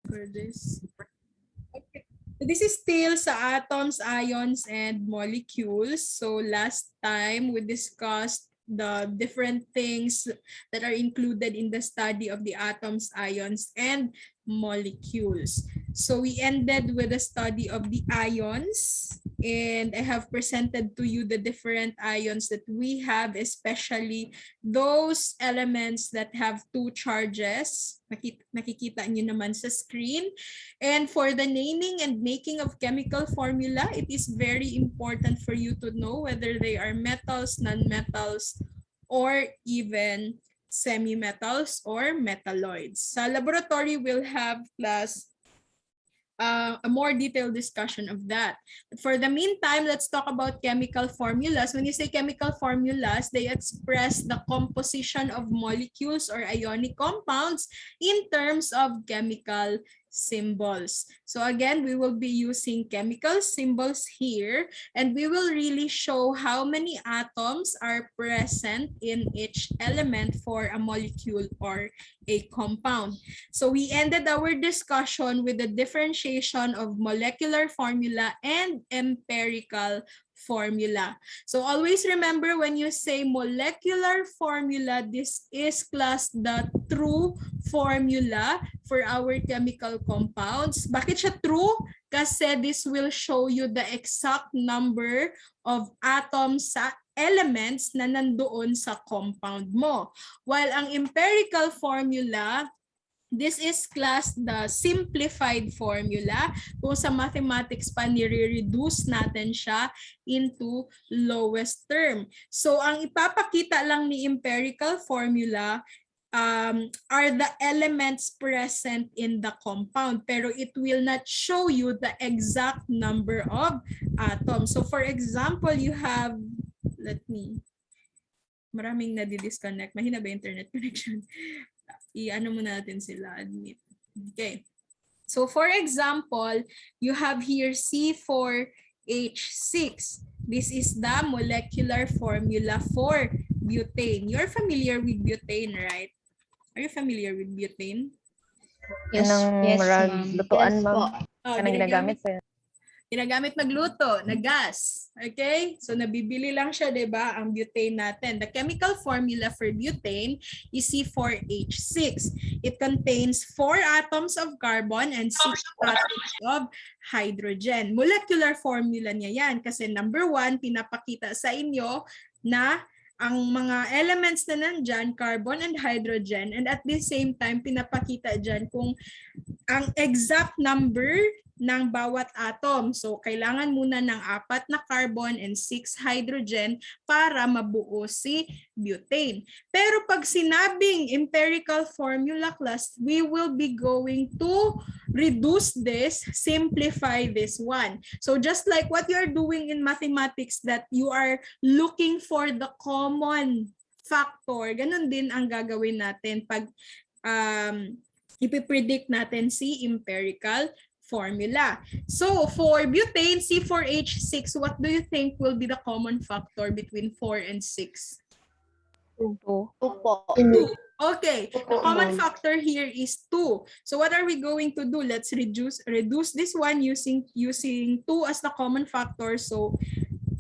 for this. Okay. So this is still sa atoms, ions, and molecules. So last time we discussed the different things that are included in the study of the atoms, ions, and molecules. So we ended with the study of the ions, and I have presented to you the different ions that we have, especially those elements that have two charges. Nakikita nyo naman sa screen. And for the naming and making of chemical formula, it is very important for you to know whether they are metals, non-metals, or even semi-metals or metalloids. Sa laboratory, we'll have class a more detailed discussion of that. But for the meantime, let's talk about chemical formulas. When you say chemical formulas, they express the composition of molecules or ionic compounds in terms of chemical symbols. So again, we will be using chemical symbols here, and we will really show how many atoms are present in each element for a molecule or a compound. So we ended our discussion with the differentiation of molecular formula and empirical formula. So always remember, when you say molecular formula, this is class the true formula for our chemical compounds. Bakit siya true? Kasi this will show you the exact number of atoms sa elements na nandoon sa compound mo. While ang empirical formula, this is class the simplified formula. Kung sa mathematics pa, nire-reduce natin siya into lowest term. So ang ipapakita lang ni empirical formula are the elements present in the compound, pero it will not show you the exact number of atoms. So for example, you have, maraming nadi-disconnect. Mahina ba internet connection? I-ano muna natin sila, admit. Okay. So for example, you have here C4H6. This is the molecular formula for butane. You're familiar with butane, right? Are you familiar with butane? Yes, yes, lutuan, ma'am. Ginagamit magluto na gas. Okay? So nabibili lang siya, 'di ba, ang butane natin. The chemical formula for butane is C4H6. It contains 4 atoms of carbon and 6 atoms of hydrogen. Molecular formula niya 'yan kasi number 1, pinapakita sa inyo na ang mga elements na nandyan, carbon and hydrogen, and at the same time, pinapakita dyan kung ang exact number ng bawat atom. So, kailangan muna ng 4 na carbon and 6 hydrogen para mabuo si butane. Pero pag sinabing empirical formula class, we will be going to reduce this, simplify this one. So, just like what you are doing in mathematics, that you are looking for the common factor, ganun din ang gagawin natin pag ipipredict natin si empirical formula. So, for butane, C4H6, what do you think will be the common factor between 4 and 6? 2. 2. Okay, the common factor here is 2. So, what are we going to do? Let's reduce this one using 2 as the common factor. So,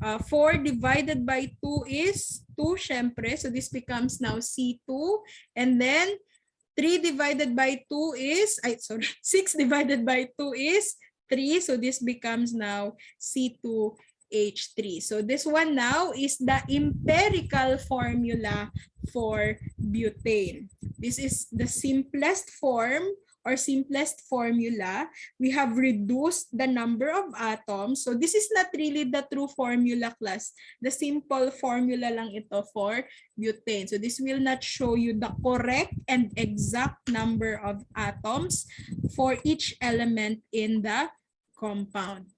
4 divided by 2 is 2, syempre. So, this becomes now C2. And then, 3 divided by 2 is, 6 divided by 2 is 3. So this becomes now C2H3. So this one now is the empirical formula for butane. This is the simplest form or simplest formula. We have reduced the number of atoms. So this is not really the true formula class. The simple formula lang ito for butane. So this will not show you the correct and exact number of atoms for each element in the compound.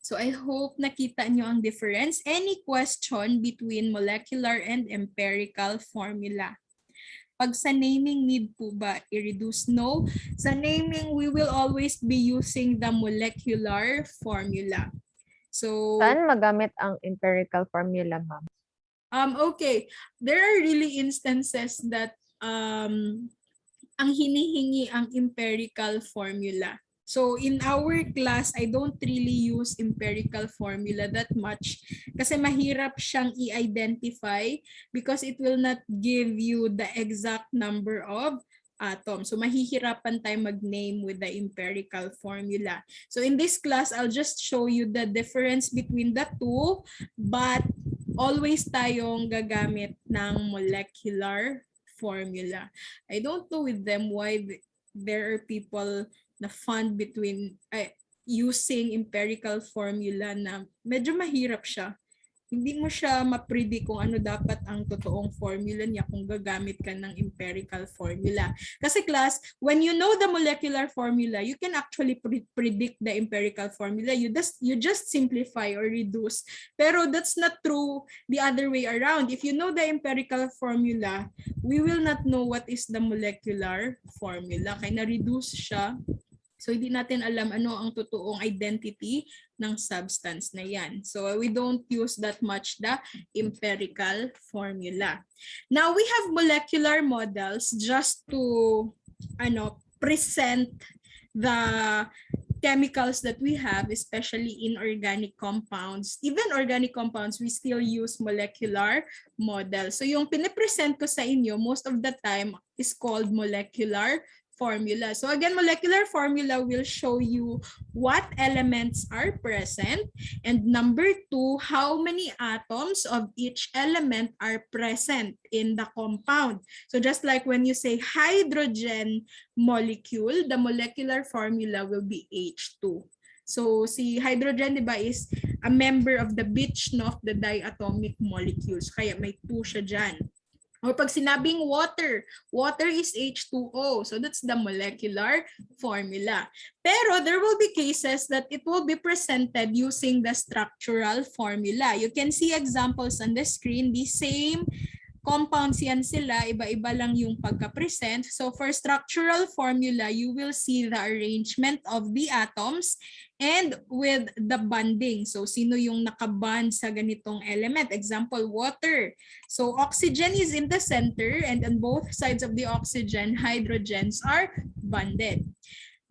So I hope nakita nyo ang difference. Any question between molecular and empirical formula? Pag sa naming, need po ba i-reduce? No. Sa naming, we will always be using the molecular formula. So, saan magamit ang empirical formula, ma'am? Okay. There are really instances that ang hinihingi ang empirical formula. So in our class, I don't really use empirical formula that much kasi mahirap siyang i-identify because it will not give you the exact number of atoms. So mahihirapan tayo mag-name with the empirical formula. So in this class, I'll just show you the difference between the two, but always tayong gagamit ng molecular formula. I don't know with them why there are people na fund between using empirical formula na medyo mahirap siya. Hindi mo siya ma-predict kung ano dapat ang totoong formula niya kung gagamit ka ng empirical formula. Kasi class, when you know the molecular formula, you can actually predict the empirical formula. You just simplify or reduce. Pero that's not true the other way around. If you know the empirical formula, we will not know what is the molecular formula. Kaya na-reduce siya. So hindi natin alam ano ang totoong identity ng substance na yan. So we don't use that much the empirical formula. Now we have molecular models just to present the chemicals that we have, especially in organic compounds. Even organic compounds, we still use molecular models. So yung pinipresent ko sa inyo, most of the time is called molecular formula. So again, molecular formula will show you what elements are present, and number two, how many atoms of each element are present in the compound. So just like when you say hydrogen molecule, the molecular formula will be H2. So si hydrogen, di ba, is a member of the beach of the diatomic molecules. Kaya may 2 siya dyan. Or pag sinabing water, water is H2O. So that's the molecular formula. Pero there will be cases that it will be presented using the structural formula. You can see examples on the screen. The same compounds yan sila, iba-iba lang yung pagka-present. So for structural formula, you will see the arrangement of the atoms and with the bonding. So sino yung nakabond sa ganitong element? Example, water. So oxygen is in the center, and on both sides of the oxygen, hydrogens are bonded.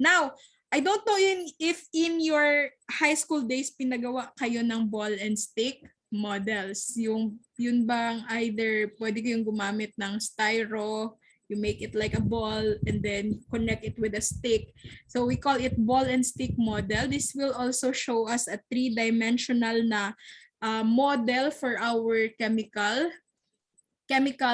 Now, I don't know if in your high school days pinagawa kayo ng ball and stick models. Yun bang either pwede kayong gumamit ng styro, you make it like a ball and then connect it with a stick. So we call it ball and stick model. This will also show us a 3-dimensional na model for our chemical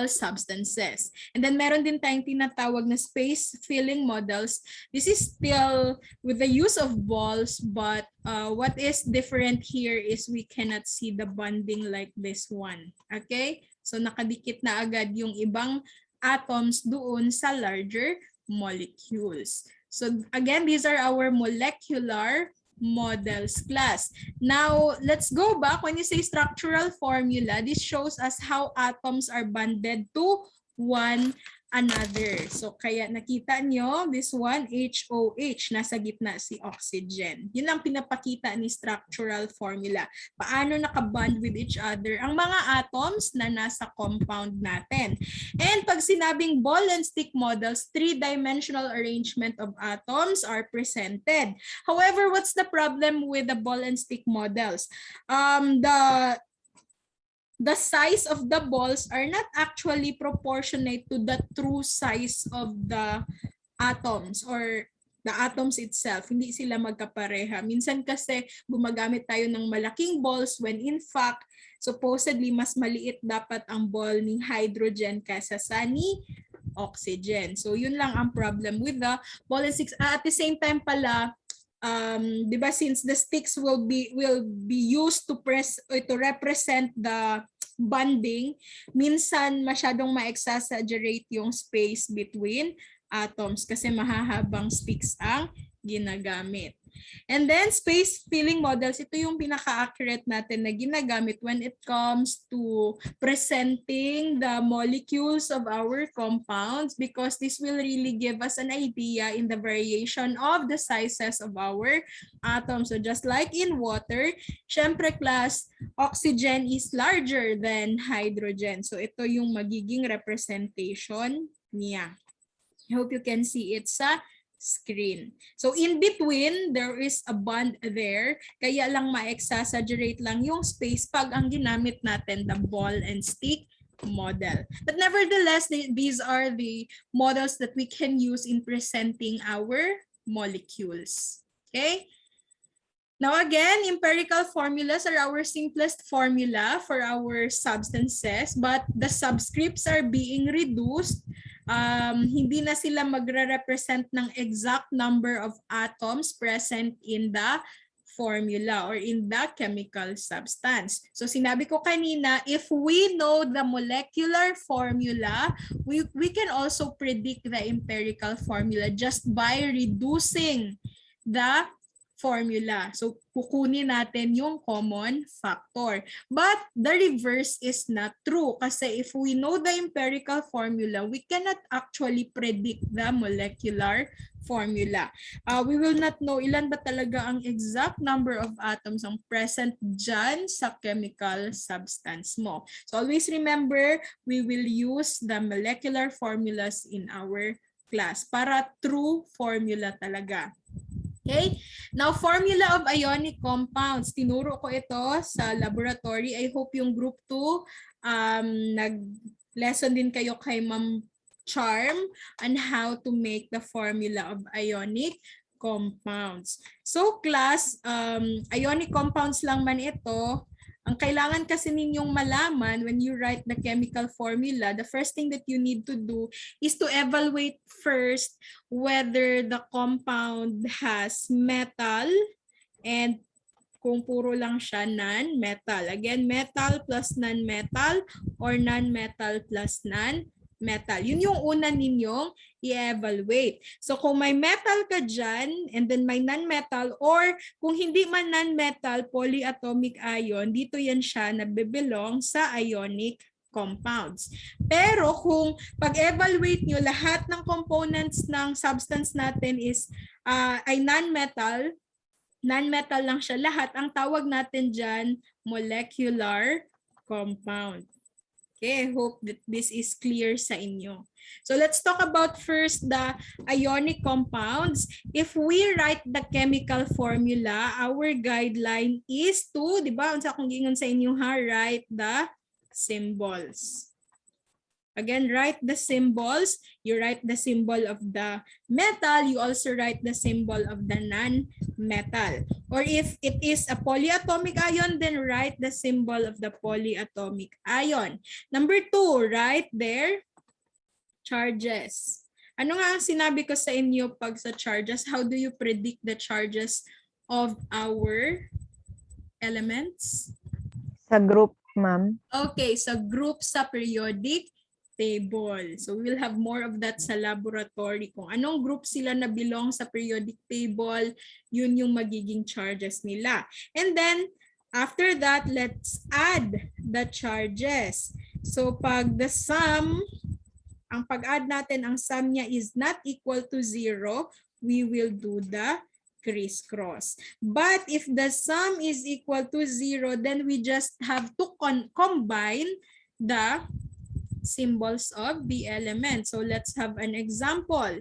substances. And then meron din tayong tinatawag na space filling models. This is still with the use of balls, but what is different here is we cannot see the bonding like this one. Okay? So nakadikit na agad yung ibang atoms doon sa larger molecules. So again, these are our molecular models class. Now, let's go back. When you say structural formula, this shows us how atoms are bonded to one another. So, kaya nakita nyo, this one, HOH, nasa gitna si oxygen. Yun ang pinapakita ni structural formula. Paano nakabond with each other ang mga atoms na nasa compound natin. And pag sinabing ball and stick models, 3-dimensional arrangement of atoms are presented. However, what's the problem with the ball and stick models? The size of the balls are not actually proportionate to the true size of the atoms or the atoms itself. Hindi sila magkapareha. Minsan kasi gumagamit tayo ng malaking balls when in fact, supposedly mas maliit dapat ang ball ni hydrogen kaysa sa ni oxygen. So yun lang ang problem with the ball and sticks. At the same time pala, diba, since the sticks will be used to represent the bonding, minsan masyadong ma-exaggerate yung space between atoms kasi mahahabang sticks ang ginagamit. And then space filling models, ito yung pinaka-accurate natin na ginagamit when it comes to presenting the molecules of our compounds, because this will really give us an idea in the variation of the sizes of our atoms. So just like in water, syempre class, oxygen is larger than hydrogen. So ito yung magiging representation niya. I hope you can see it sa screen. So in between, there is a bond there. Kaya lang ma-exaggerate lang yung space pag ang ginamit natin, the ball and stick model. But nevertheless, these are the models that we can use in presenting our molecules. Okay? Now again, empirical formulas are our simplest formula for our substances, but the subscripts are being reduced. Hindi na sila magre-represent ng exact number of atoms present in the formula or in the chemical substance. So sinabi ko kanina, if we know the molecular formula, we can also predict the empirical formula just by reducing the formula. So, kukunin natin yung common factor. But the reverse is not true kasi if we know the empirical formula, we cannot actually predict the molecular formula. We will not know ilan ba talaga ang exact number of atoms ang present dyan sa chemical substance mo. So, always remember, we will use the molecular formulas in our class para true formula talaga. Okay? Now, formula of ionic compounds. Tinuro ko ito sa laboratory. I hope yung group 2 nag-lesson din kayo kay Ma'am Charm on how to make the formula of ionic compounds. So, class, ionic compounds lang man ito. Ang kailangan kasi ninyong malaman when you write the chemical formula, the first thing that you need to do is to evaluate first whether the compound has metal and kung puro lang siya non-metal. Again, metal plus non-metal or non-metal plus non-metal. Yun yung una ninyong i-evaluate. So kung may metal ka dyan and then may non-metal or kung hindi man non-metal, polyatomic ion, dito yan siya nabibelong sa ionic compounds. Pero kung pag-evaluate nyo lahat ng components ng substance natin is ay non-metal lang siya lahat, ang tawag natin dyan molecular compound. Okay, I hope that this is clear sa inyo. So let's talk about first the ionic compounds. If we write the chemical formula, our guideline is to, di ba, unsa akong gingon sa inyo ha, write the symbols. Again, write the symbols. You write the symbol of the metal. You also write the symbol of the non-metal. Or if it is a polyatomic ion, then write the symbol of the polyatomic ion. Number 2, write their charges. Ano nga ang sinabi ko sa inyo pag sa charges? How do you predict the charges of our elements? Sa group, ma'am. Okay, sa group sa periodic table. So we will have more of that sa laboratory. Kung anong group sila na belong sa periodic table, yun yung magiging charges nila. And then, after that, let's add the charges. So pag the sum, ang pag-add natin, ang sum niya is not equal to 0, we will do the crisscross. But if the sum is equal to 0, then we just have to combine the symbols of the element. So let's have an example.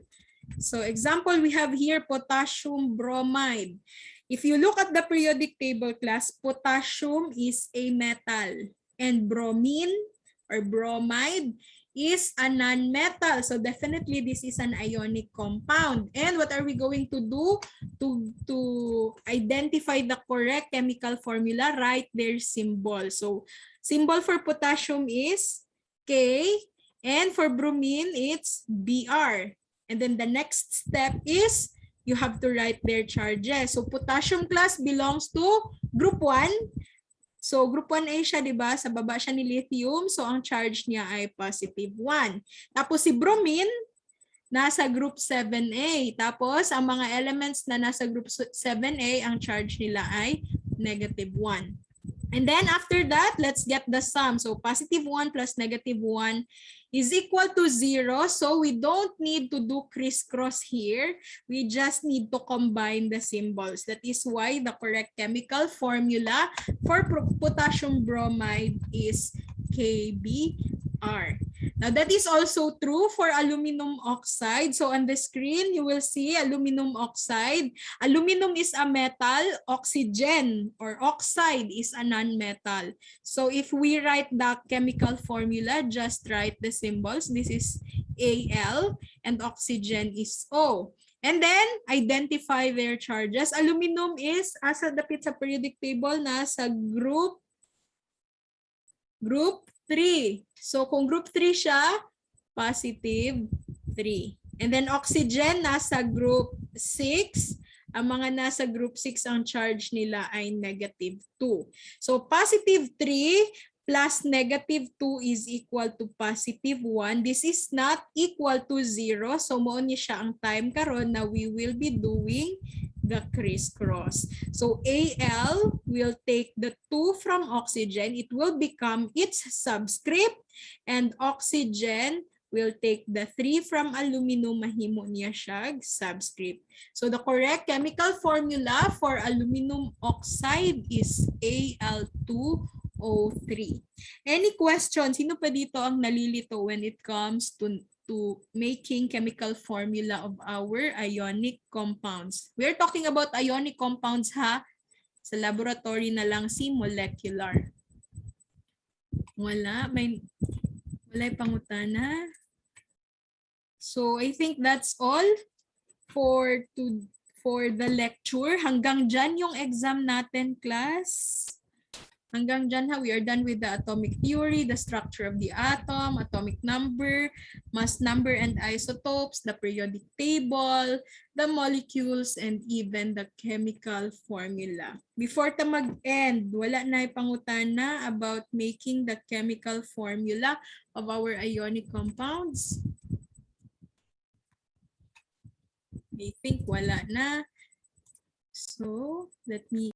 So example, we have here potassium bromide. If you look at the periodic table class, potassium is a metal and bromine or bromide is a non-metal. So definitely this is an ionic compound. And what are we going to do to identify the correct chemical formula? Write their symbol. So symbol for potassium is K, and for bromine, it's Br. And then the next step is you have to write their charges. So potassium class belongs to group 1. So group 1A siya, di ba? Sa baba siya ni lithium. So ang charge niya ay positive 1. Tapos si bromine, nasa group 7A. Tapos ang mga elements na nasa group 7A, ang charge nila ay negative 1. And then after that, let's get the sum. So positive 1 plus negative 1 is equal to 0. So we don't need to do crisscross here. We just need to combine the symbols. That is why the correct chemical formula for potassium bromide is KBr. Now that is also true for aluminum oxide. So on the screen, you will see aluminum oxide. Aluminum is a metal, oxygen or oxide is a non-metal. So if we write the chemical formula, just write the symbols. This is Al and oxygen is O. And then, identify their charges. Aluminum is, asa dapit sa periodic table, nasa group 3. So, kung group 3 siya, positive 3. And then, oxygen, nasa group 6. Ang mga nasa group 6, ang charge nila ay negative 2. So, positive 3 plus negative 2 is equal to positive 1. This is not equal to 0. So, mo ni siya ang time karon na we will be doing the crisscross. So, Al will take the 2 from oxygen. It will become its subscript. And oxygen will take the 3 from aluminum. Mahimo niya siya subscript. So, the correct chemical formula for aluminum oxide is Al2O3. Any questions? Sino pa dito ang nalilito when it comes to making chemical formula of our ionic compounds? We're talking about ionic compounds ha. Sa laboratory na lang si molecular. Wala pangutana. So I think that's all for the lecture. Hanggang dyan yung exam natin, class. Hanggang dyan ha, we are done with the atomic theory, the structure of the atom, atomic number, mass number and isotopes, the periodic table, the molecules, and even the chemical formula. Before ta mag-end, wala na ipangutana about making the chemical formula of our ionic compounds? I think wala na. So, let me